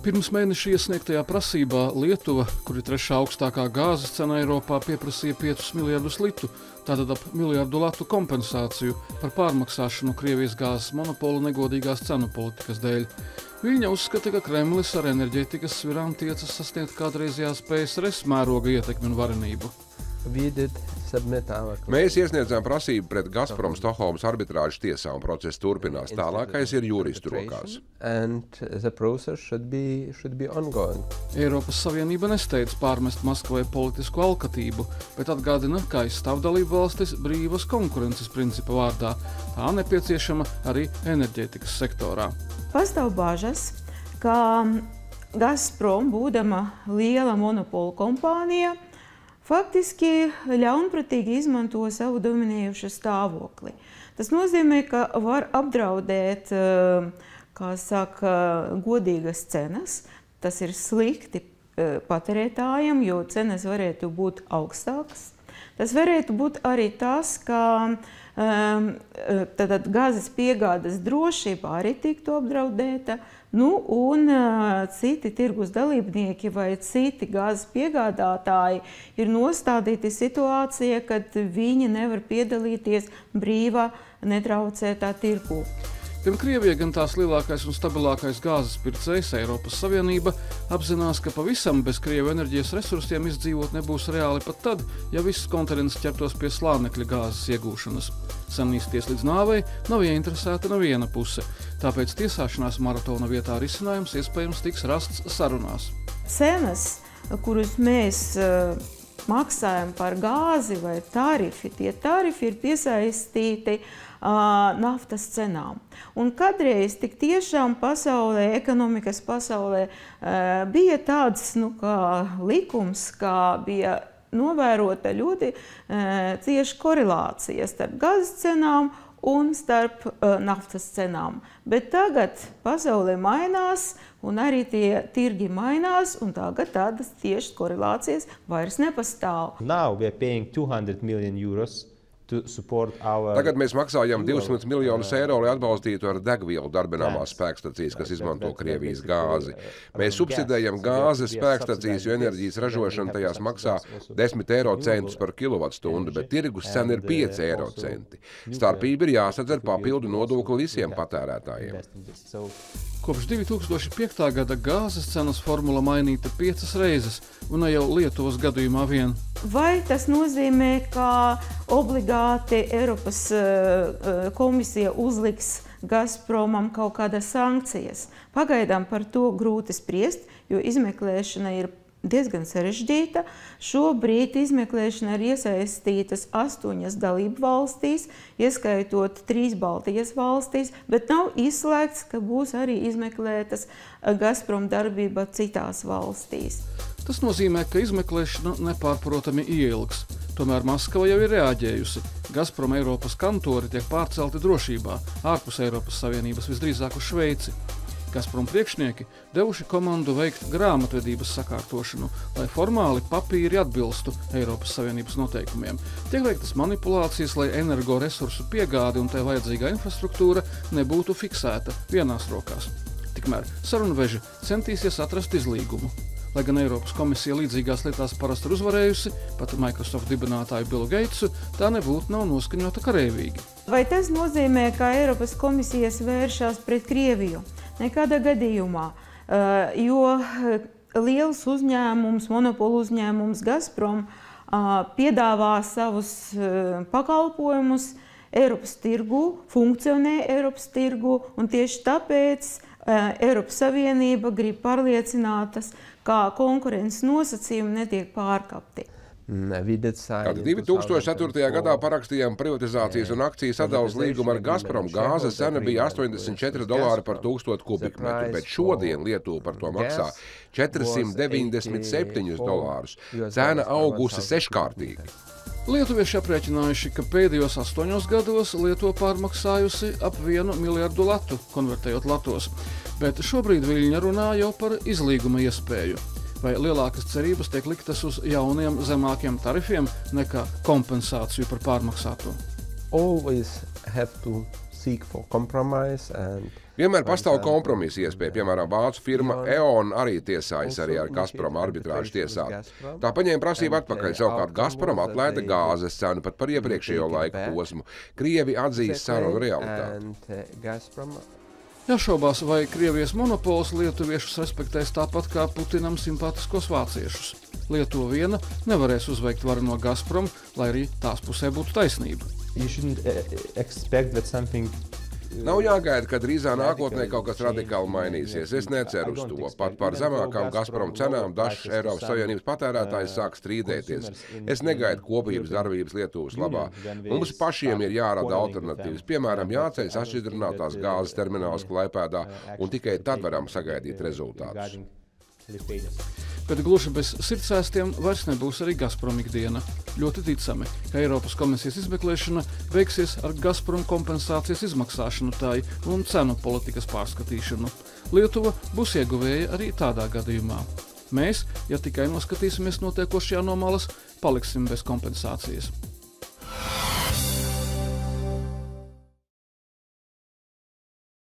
Pirms mēneša iesniegtajā prasībā Lietuva, kur ir trešā augstākā gāzes cena Eiropā, pieprasīja 5 miljardus litu, tātad ap miljardu latu kompensāciju par pārmaksāšanu Krievijas gāzes monopola negodīgās cenu politikas dēļ. Viņa uzskata, ka Kremlis ar enerģētikas svirām tiecas sasniegt kādreizējās PSRS mēroga ietekmi un varenību. Mēs iesniedzām prasību pret Gazprom Stokholmas arbitrāžas tiesā, un process turpinās. Tālākais ir juristu rokās. Eiropas Savienība nesteidz pārmest Maskavai politisku alkatību, bet atgādina, ka aizstāv dalību valstis brīvas konkurences principa vārdā. Tā nepieciešama arī enerģētikas sektorā. Pastāv bažas, ka Gazprom, būdama liela monopola kompānija, faktiski ļaunprātīgi izmanto savu dominējušu stāvokli. Tas nozīmē, ka var apdraudēt, godīgas cenas. Tas ir slikti patērētājiem, jo cenas varētu būt augstākas. Tas varētu būt arī tas, ka gāzes piegādes drošība arī tiktu apdraudēta. Un citi tirgus dalībnieki vai citi gāzes piegādātāji ir nostādīti situācijā, kad viņi nevar piedalīties brīvā, netraucētā tirgū. Gan Krievija, gan tās lielākais un stabilākais gāzes pircējs Eiropas Savienība apzinās, ka pavisam bez Krievu enerģijas resursiem izdzīvot nebūs reāli pat tad, ja viss kontinents ķertos pie slānekļa gāzes iegūšanas. Samīsties līdz nāvei nav ieinteresēta neviena puse, tāpēc tiesāšanās maratona vietā risinājums iespējams tiks rasts sarunās. Cenas, kurus mēs maksājam par gāzi vai tarifi, tie tarifi ir piesaistīti naftas cenām. Un kadreiz tik tiešām pasaulē, ekonomikas pasaulē bija tāds likums, kā bija novērota ļoti cieša korelācija starp gāzes cenām un starp naftas cenām. Bet tagad pasaulē mainās un arī tie tirgi mainās, un tagad tādas tiešas korelācijas vairs nepastāv. Now we are paying 200 million euros. Tagad mēs maksājam 200 miljonus eiro, lai atbalstītu ar degvielu darbināmās spēkstacijas, kas izmanto Krievijas gāzi. Mēs subsidējam gāzes spēkstacijas, jo enerģijas ražošana tajās maksā 10 eiro centus par kilovatstundu, bet tirgus cena ir 5 eiro centi. Starpība ir jāsadz ar papildu nodokli visiem patērētājiem. Kopš 2005. gada gāzes cenas formula mainīta 5 reizes, un ne jau Lietuvas gadījumā vien. Vai tas nozīmē, ka obligāti Eiropas komisija uzliks Gazpromam kaut kādas sankcijas? Pagaidām par to grūti spriest, jo izmeklēšana ir diezgan sarežģīta. Šobrīd izmeklēšana ir iesaistītas 8 dalību valstīs, ieskaitot 3 Baltijas valstīs, bet nav izslēgts, ka būs arī izmeklētas Gazprom darbība citās valstīs. Tas nozīmē, ka izmeklēšana nepārprotami ieilgs. Tomēr Maskava jau ir reaģējusi. Gazprom Eiropas kantori tiek pārcelti drošībā, ārpus Eiropas Savienības, visdrīzāk uz Šveici. Gazprom priekšnieki devuši komandu veikt grāmatvedības sakārtošanu, lai formāli papīri atbilstu Eiropas Savienības noteikumiem. Tiek veiktas manipulācijas, lai energoresursu piegāde un tai vajadzīgā infrastruktūra nebūtu fiksēta vienās rokās. Tikmēr sarunveži centīsies atrast izlīgumu. Lai gan Eiropas komisija līdzīgās lietās parasti ir uzvarējusi, pat Microsoft dibinātāju Billu Gatesu, tā nebūtu nav noskaņota kareivīgi. Vai tas nozīmē, ka Eiropas komisijas vēršās pret Krieviju? Nekādā gadījumā, jo liels uzņēmums, monopolu uzņēmums Gazprom piedāvā savus pakalpojumus Eiropas tirgu, funkcionē Eiropas tirgu, un tieši tāpēc Eiropas Savienība grib pārliecinātas, ka konkurences nosacījumi netiek pārkāpti. Kad 2004. gadā parakstījām privatizācijas un akciju sadalas līgumu ar Gazprom, gāzes cena bija $84 par 1000 kubikmetru, bet šodien Lietuva par to maksā $497. Cena augusi 6-kārtīgi. Lietuvieši aprēķinājuši, ka pēdējos 8 gados Lietuva pārmaksājusi ap 1 miljardu latu, konvertējot latos, bet šobrīd Viļņa runā jau par izlīguma iespēju. Vai lielākas cerības tiek liktas uz jauniem zemākiem tarifiem nekā kompensāciju par pārmaksāto? Vienmēr pastāv kompromisa iespēja, piemēram, vācu firma E.ON arī tiesājas arī ar Gazprom arbitrāžu tiesā. Tā paņēma prasību atpakaļ, savukārt Gazprom atlaida gāzes cenu pat par iepriekšējo laika posmu. Krievi atzīst sarunu realitāti. Jāšaubās, vai Krievijas monopols lietuviešus respektēs tāpat kā Putinam simpātiskos vāciešus. Lietuva viena nevarēs uzveikt varu no Gazprom, lai arī tās pusē būtu taisnība. Nav jāgaida, ka drīzā nākotnē kaut kas radikāli mainīsies. Es neceru uz to. Pat par zemākām Gazprom cenām dažs Eiropas Savienības patērētājs sāk strīdēties. Es negaidu kopības darbības Lietuvas labā. Mums pašiem ir jārada alternatīvas. Piemēram, jāceļ sašķidrinātās gāzes termināls Klaipēdā, un tikai tad varam sagaidīt rezultātus. Bet gluži bez sirdsēstiem vairs nebūs arī Gazprom ikdiena. Ļoti ticami, ka Eiropas komisijas izmeklēšana veiksies ar Gazprom kompensācijas izmaksāšanu tai un cenu politikas pārskatīšanu. Lietuva būs ieguvēja arī tādā gadījumā. Mēs, ja tikai noskatīsimies notiekošajā no malas, paliksim bez kompensācijas.